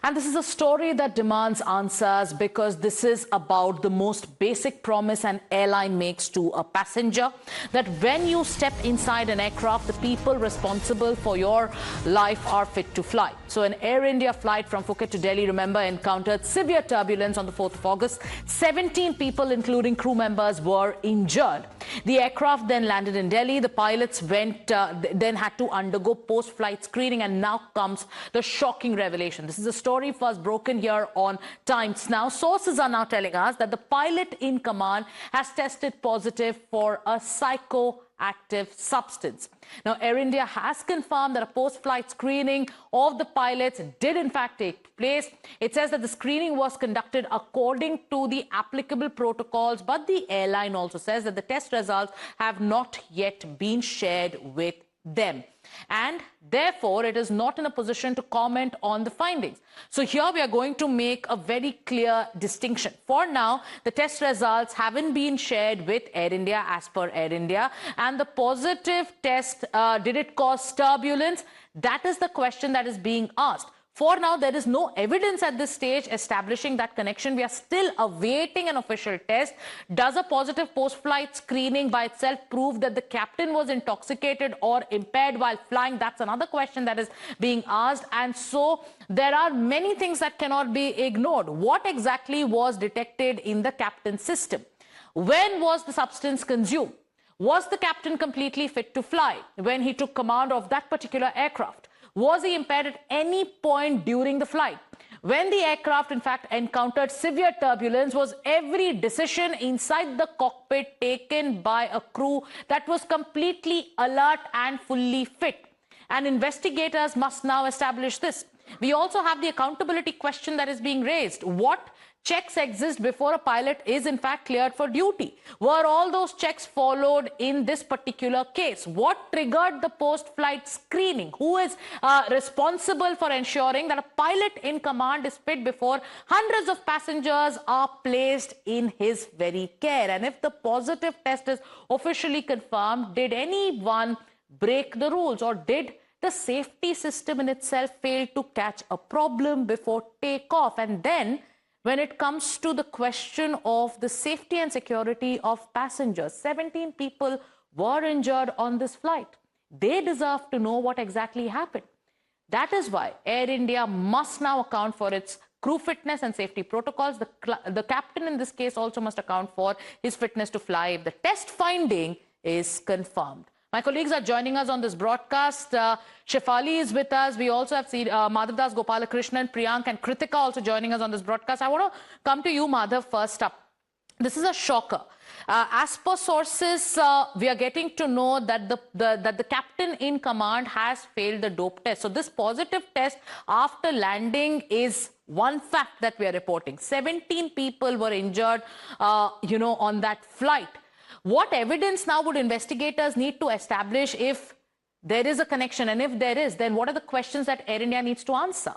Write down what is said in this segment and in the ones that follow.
And this is a story that demands answers because this is about the most basic promise an airline makes to a passenger, that when you step inside an aircraft, the people responsible for your life are fit to fly. So an Air India flight from Phuket to Delhi, remember, encountered severe turbulence on the 4th of August. 17 people, including crew members, were injured. The aircraft then landed in Delhi. The pilots then had to undergo post-flight screening, and now comes the shocking revelation. This is a story first broken here on Times Now. Sources are now telling us that the pilot in command has tested positive for a psychoactive substance. Now, Air India has confirmed that a post-flight screening of the pilots did in fact take place. It says that the screening was conducted according to the applicable protocols, but the airline also says that the test results have not yet been shared with them, and therefore it is not in a position to comment on the findings. So here we are going to make a very clear distinction. For now, the test results haven't been shared with Air India as per Air India, and the positive test, did it cause turbulence? That is the question that is being asked. For now, there is no evidence at this stage establishing that connection. We are still awaiting an official test. Does a positive post-flight screening by itself prove that the captain was intoxicated or impaired while flying? That's another question that is being asked. And so there are many things that cannot be ignored. What exactly was detected in the captain's system? When was the substance consumed? Was the captain completely fit to fly when he took command of that particular aircraft? Was he impaired at any point during the flight? When the aircraft, in fact, encountered severe turbulence, was every decision inside the cockpit taken by a crew that was completely alert and fully fit? And investigators must now establish this. We also have the accountability question that is being raised. What checks exist before a pilot is in fact cleared for duty? Were all those checks followed in this particular case? What triggered the post-flight screening? Who is responsible for ensuring that a pilot in command is fit before hundreds of passengers are placed in his very care? And if the positive test is officially confirmed, did anyone break the rules, or did the safety system in itself fail to catch a problem before takeoff? And then when it comes to the question of the safety and security of passengers, 17 people were injured on this flight. They deserve to know what exactly happened. That is why Air India must now account for its crew fitness and safety protocols. The captain in this case also must account for his fitness to fly if the test finding is confirmed. My colleagues are joining us on this broadcast. Shefali is with us. We also have seen Madhavdas, Gopalakrishnan, Priyank and Kritika also joining us on this broadcast. I want to come to you, Madhav, first up. This is a shocker. As per sources, we are getting to know that the captain in command has failed the dope test. So this positive test after landing is one fact that we are reporting. 17 people were injured, on that flight. What evidence now would investigators need to establish if there is a connection? And if there is, then what are the questions that Air India needs to answer?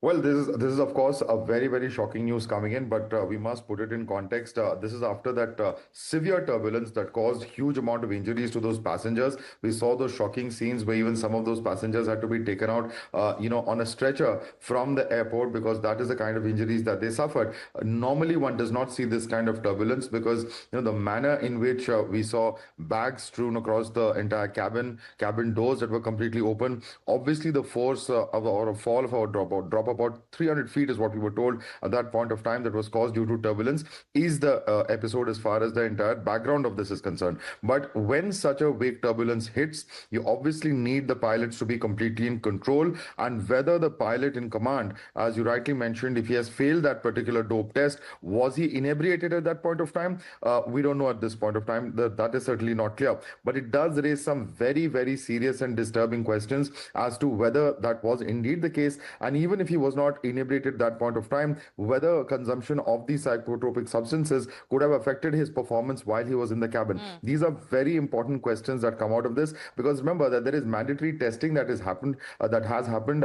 Well, this is of course a very, very shocking news coming in, but we must put it in context. This is after that severe turbulence that caused huge amount of injuries to those passengers. We saw those shocking scenes where even some of those passengers had to be taken out, on a stretcher from the airport, because that is the kind of injuries that they suffered. Normally, one does not see this kind of turbulence because the manner in which we saw bags strewn across the entire cabin doors that were completely open. Obviously, the force or a fall of our drop about 300 feet is what we were told at that point of time that was caused due to turbulence is the episode as far as the entire background of this is concerned. But when such a wake turbulence hits, you obviously need the pilots to be completely in control, and whether the pilot in command, as you rightly mentioned, if he has failed that particular dope test, was he inebriated at that point of time? We don't know at this point of time. That is certainly not clear, but it does raise some very, very serious and disturbing questions as to whether that was indeed the case, and even if he was not inebriated at that point of time, whether consumption of these psychotropic substances could have affected his performance while he was in the cabin. These are very important questions that come out of this, because remember that there is mandatory testing that has happened,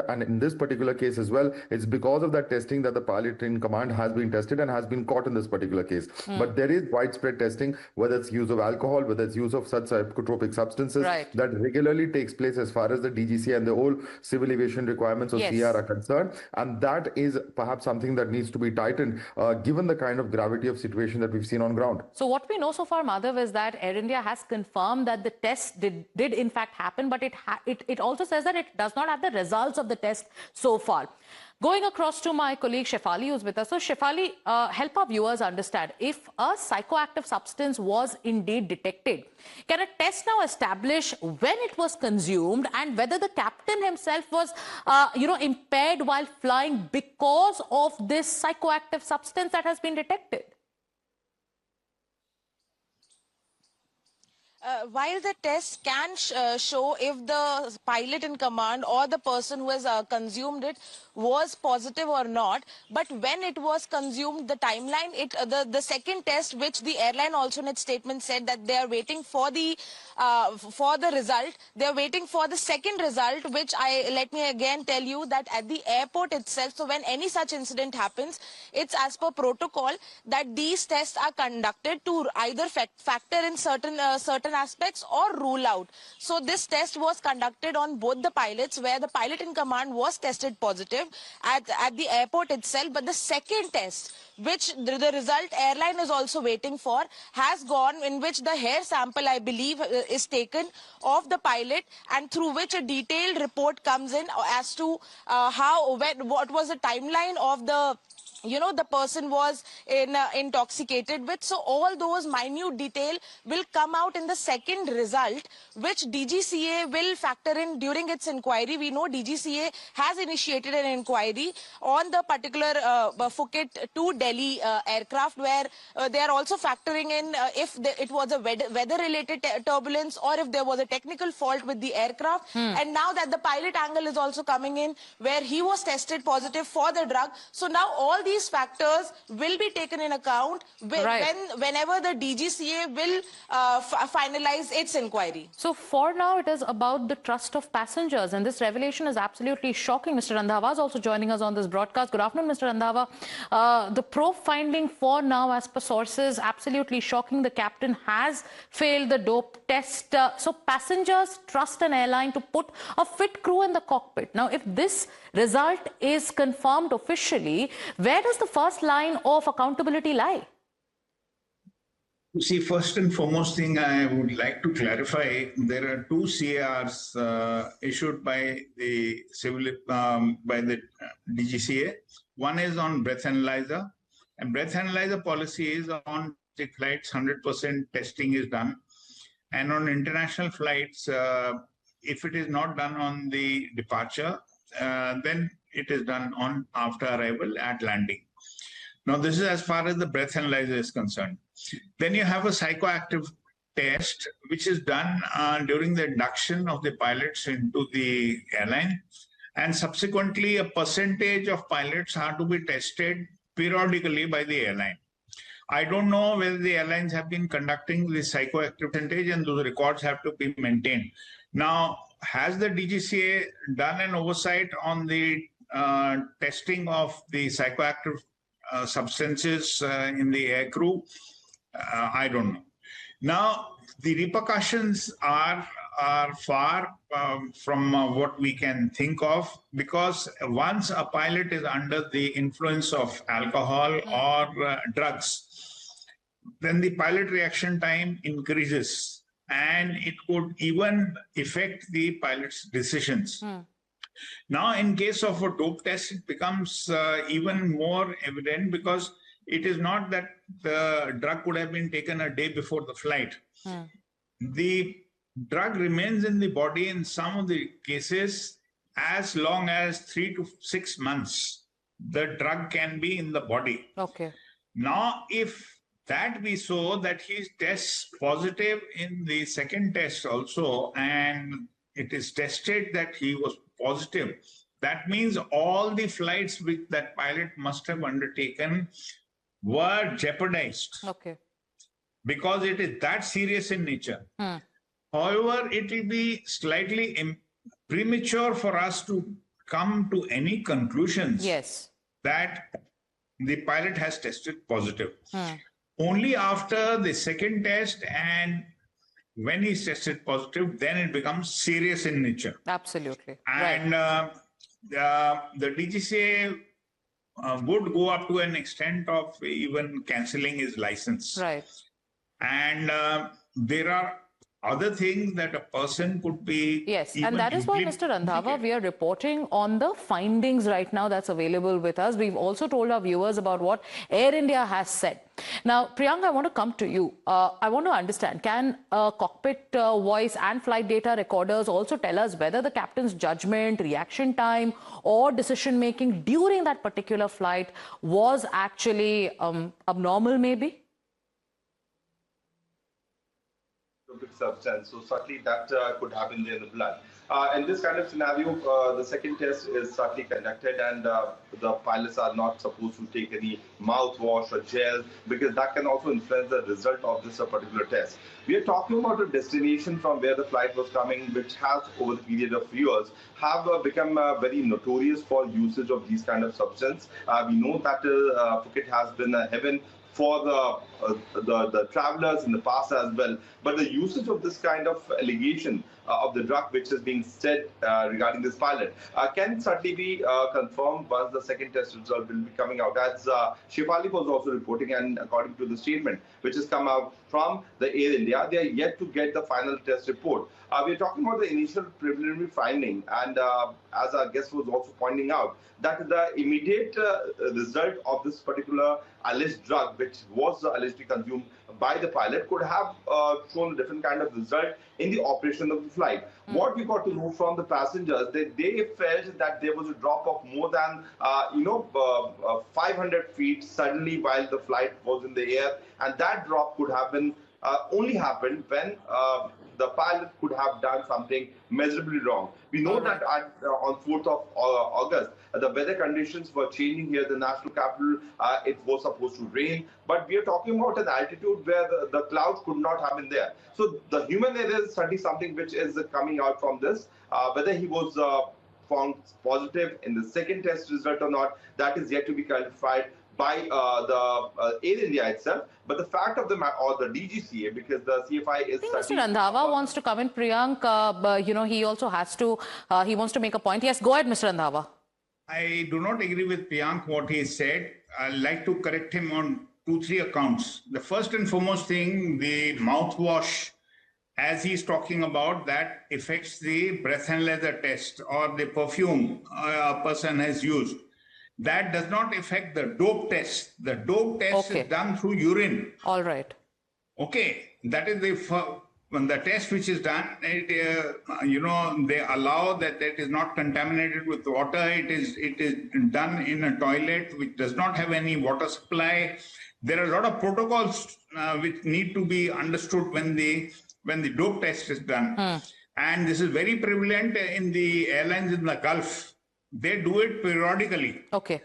and in this particular case as well, it's because of that testing that the pilot in command has been tested and has been caught in this particular case. But there is widespread testing, whether it's use of alcohol, whether it's use of such psychotropic substances, that regularly takes place as far as the DGC and the whole civil aviation requirements of CR are concerned. And that is perhaps something that needs to be tightened, given the kind of gravity of situation that we've seen on ground. So what we know so far, Madhav, is that Air India has confirmed that the test did in fact happen, but it also says that it does not have the results of the test so far. Going across to my colleague Shefali, who's with us. So Shefali, help our viewers understand, if a psychoactive substance was indeed detected, can a test now establish when it was consumed and whether the captain himself was, impaired while flying because of this psychoactive substance that has been detected? While the test can show if the pilot in command or the person who has consumed it was positive or not, but when it was consumed, the timeline, the second test, which the airline also in its statement said that they are waiting for the result. They are waiting for the second result, which let me again tell you that at the airport itself. So when any such incident happens, it's as per protocol that these tests are conducted to either factor in certain aspects or rule out. So this test was conducted on both the pilots, where the pilot in command was tested positive at the airport itself. But the second test, which the result airline is also waiting for, has gone, in which the hair sample, I believe, is taken of the pilot, and through which a detailed report comes in as to what was the timeline of the person was intoxicated with. So all those minute detail will come out in the second result, which DGCA will factor in during its inquiry. We know DGCA has initiated an inquiry on the particular Phuket-New Delhi aircraft, where they are also factoring in if it was a weather-related turbulence or if there was a technical fault with the aircraft. And now that the pilot angle is also coming in, where he was tested positive for the drug. So now all these factors will be taken in account whenever the DGCA will finalize its inquiry. So for now, it is about the trust of passengers, and this revelation is absolutely shocking. Mr. Randhawa is also joining us on this broadcast. Good afternoon, Mr. Randhawa. The probe finding for now, as per sources, absolutely shocking. The captain has failed the dope test. So passengers trust an airline to put a fit crew in the cockpit. Now, if this result is confirmed officially, where does the first line of accountability lie? See, first and foremost thing I would like to clarify, there are two CARs issued by the DGCA. One is on breath analyzer, and breath analyzer policy is on the flights 100% testing is done, and on international flights, if it is not done on the departure, then it is done on after arrival at landing. Now, this is as far as the breath analyzer is concerned. Then you have a psychoactive test, which is done during the induction of the pilots into the airline. And subsequently, a percentage of pilots are to be tested periodically by the airline. I don't know whether the airlines have been conducting the psychoactive percentage, and those records have to be maintained. Now, has the DGCA done an oversight on the testing of the psychoactive substances in the aircrew? I don't know. Now, the repercussions are far from what we can think of, because once a pilot is under the influence of alcohol or drugs, then the pilot reaction time increases, and it could even affect the pilot's decisions. Now, in case of a dope test, it becomes even more evident, because it is not that the drug could have been taken a day before the flight. The drug remains in the body in some of the cases as long as 3 to 6 months. The drug can be in the body. Okay. Now, if that be so, that he tests positive in the second test also, and it is tested that he was positive, that means all the flights which that pilot must have undertaken were jeopardized. Okay. Because it is that serious in nature. However, it will be slightly premature for us to come to any conclusions that the pilot has tested positive. Only after the second test, and when he's tested positive, then it becomes serious in nature. Absolutely. And the DGCA would go up to an extent of even cancelling his license. Right. And there are other things that a person could be. Yes, and that is why, Mr. Randhawa, we are reporting on the findings right now that's available with us. We've also told our viewers about what Air India has said. Now, Priyank, I want to come to you. I want to understand, can cockpit voice and flight data recorders also tell us whether the captain's judgment, reaction time, or decision-making during that particular flight was actually abnormal, maybe? Substance. So certainly that could happen in the blood. In this kind of scenario, the second test is certainly conducted, and the pilots are not supposed to take any mouthwash or gel, because that can also influence the result of this particular test. We are talking about a destination from where the flight was coming, which has, over the period of years, have become very notorious for usage of these kind of substance. We know that Phuket has been a heaven for the travelers in the past as well. But the usage of this kind of allegation of the drug which is being said regarding this pilot can certainly be confirmed once the second test result will be coming out. As Shefali was also reporting, and according to the statement which has come out from the Air India, they are yet to get the final test report. We're talking about the initial preliminary finding, and as our guest was also pointing out, that the immediate result of this particular alleged drug, which was allegedly consumed by the pilot, could have shown a different kind of result in the operation of the flight. What we got to know from the passengers, that they felt that there was a drop of more than 500 feet suddenly while the flight was in the air, and that drop could have been only happened when the pilot could have done something measurably wrong. We know that on 4th of August, the weather conditions were changing here in the national capital. It was supposed to rain, but we are talking about an altitude where the clouds could not have been there. So the human error is certainly something which is coming out from this. Whether he was found positive in the second test result or not, that is yet to be clarified by the Air India itself. But the fact of the matter, or the DGCA, because the CFI is... I think Mr. Randhawa wants to come in, Priyank. He also has to, he wants to make a point. Yes, go ahead, Mr. Randhawa. I do not agree with Priyank what he said. I'd like to correct him on 2-3 accounts. The first and foremost thing, the mouthwash, as he's talking about, that affects the breath analyzer test or the perfume a person has used. That does not affect the dope test. The dope test is done through urine. All right. Okay, that is the test which is done. They allow that it is not contaminated with water. It is done in a toilet which does not have any water supply. There are a lot of protocols which need to be understood when the dope test is done. And this is very prevalent in the airlines in the Gulf. They do it periodically. Okay.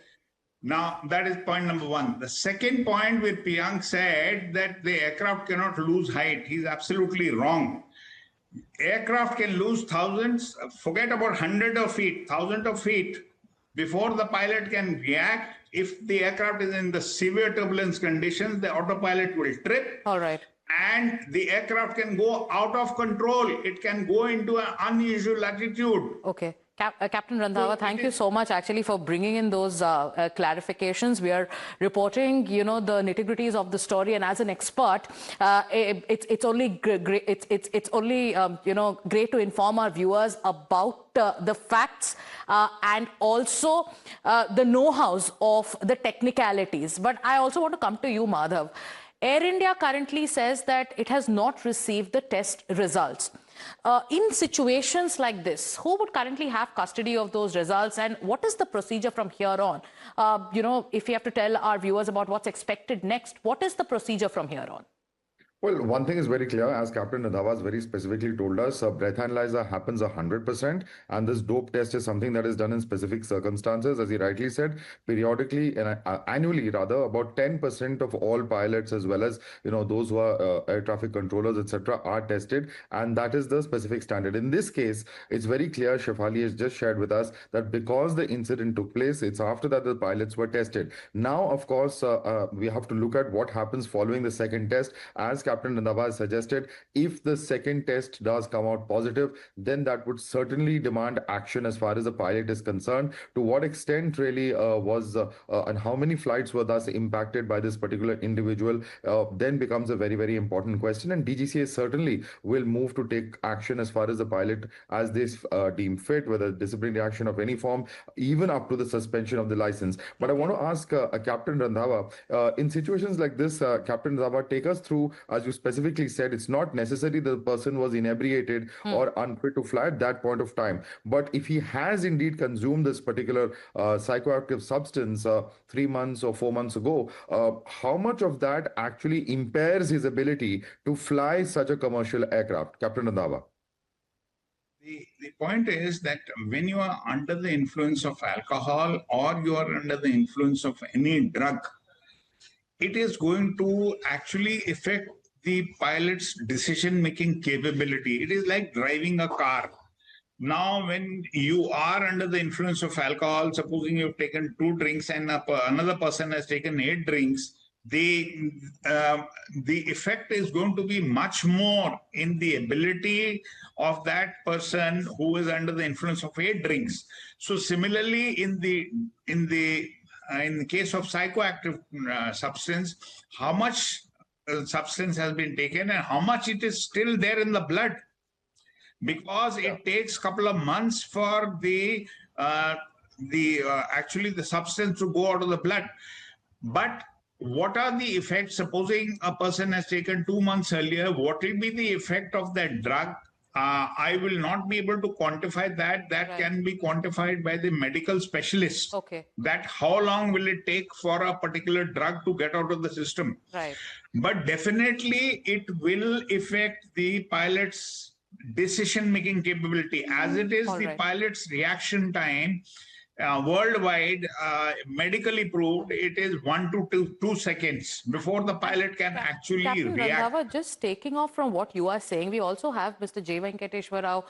Now, that is point number one. The second point where Priyank said that the aircraft cannot lose height, he's absolutely wrong. Aircraft can lose thousands, forget about hundreds of feet, thousands of feet, before the pilot can react. If the aircraft is in the severe turbulence conditions, the autopilot will trip. All right. And the aircraft can go out of control. It can go into an unusual attitude. Okay. Captain Randhawa, thank you so much actually for bringing in those clarifications. We are reporting, the nitty-gritties of the story, and as an expert, it's only great to inform our viewers about the facts and also the know-hows of the technicalities. But I also want to come to you, Madhav. Air India currently says that it has not received the test results. In situations like this, who would currently have custody of those results, and what is the procedure from here on? If you have to tell our viewers about what's expected next, what is the procedure from here on? Well, one thing is very clear, as Captain Randhawa has very specifically told us, a breath analyzer happens 100%, and this dope test is something that is done in specific circumstances. As he rightly said, periodically and annually rather, about 10% of all pilots, as well as those who are air traffic controllers, etc., are tested, and that is the specific standard. In this case, it's very clear, Shefali has just shared with us, that because the incident took place, it's after that the pilots were tested. Now, of course, we have to look at what happens following the second test. As Captain Randhawa has suggested, if the second test does come out positive, then that would certainly demand action as far as the pilot is concerned. To what extent really and how many flights were thus impacted by this particular individual then becomes a very, very important question. And DGCA certainly will move to take action as far as the pilot as they deem fit, whether disciplinary action of any form, even up to the suspension of the license. But I want to ask Captain Randhawa, in situations like this, Captain Randhawa, take us through, as you specifically said, it's not necessary the person was inebriated or unfit to fly at that point of time. But if he has indeed consumed this particular psychoactive substance 3 months or 4 months ago, how much of that actually impairs his ability to fly such a commercial aircraft? Captain Randhawa. The point is that when you are under the influence of alcohol or you are under the influence of any drug, it is going to actually affect the pilot's decision-making capability. It is like driving a car. Now, when you are under the influence of alcohol, supposing you've taken 2 drinks and another person has taken 8 drinks, the effect is going to be much more in the ability of that person who is under the influence of 8 drinks. So similarly, in the case of psychoactive substance, how much substance has been taken and how much it is still there in the blood, because it takes a couple of months for actually the substance to go out of the blood. But what are the effects? Supposing a person has taken 2 months earlier, what will be the effect of that drug? I will not be able to quantify that. That Right. can be quantified by the medical specialist. Okay. That how long will it take for a particular drug to get out of the system? Right. But definitely it will affect the pilot's decision-making capability. As it is, All the right. pilot's reaction time worldwide, medically proved, it is 1 to 2 seconds before the pilot can actually Captain react. Randhawa, just taking off from what you are saying, we also have Mr. J. Venkateshwar Rao,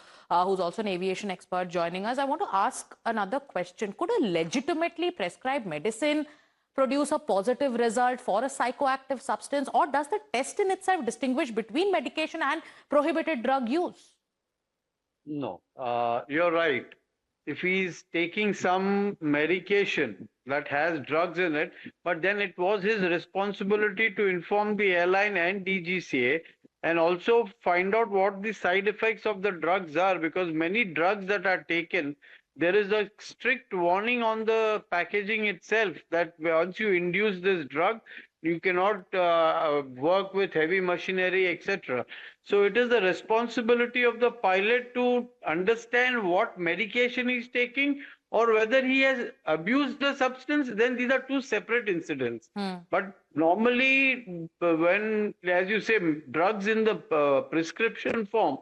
who's also an aviation expert, joining us. I want to ask another question. Could a legitimately prescribed medicine produce a positive result for a psychoactive substance, or does the test in itself distinguish between medication and prohibited drug use? No, you're right. If he's taking some medication that has drugs in it, but then it was his responsibility to inform the airline and DGCA and also find out what the side effects of the drugs are, because many drugs that are taken, there is a strict warning on the packaging itself that once you induce this drug, you cannot work with heavy machinery, etc. So it is the responsibility of the pilot to understand what medication he's taking, or whether he has abused the substance. Then these are 2 separate incidents. But normally, when, as you say, drugs in the prescription form,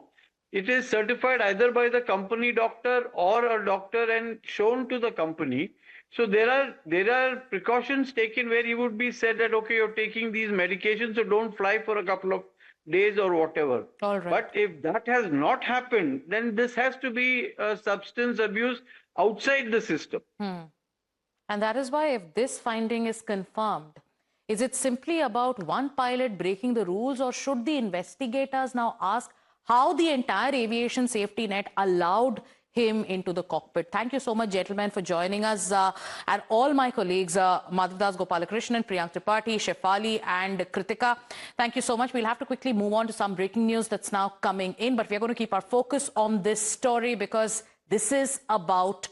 it is certified either by the company doctor or a doctor and shown to the company. So there are precautions taken where he would be said that, okay, you're taking these medications, so don't fly for a couple of days or whatever. All right. But if that has not happened, then this has to be a substance abuse outside the system. And that is why, if this finding is confirmed, is it simply about one pilot breaking the rules, or should the investigators now ask how the entire aviation safety net allowed him into the cockpit? Thank you so much, gentlemen, for joining us. And all my colleagues, Madhavdas Gopalakrishnan, Priyank Tripathi, Shefali and Kritika, thank you so much. We'll have to quickly move on to some breaking news that's now coming in, but we're going to keep our focus on this story because this is about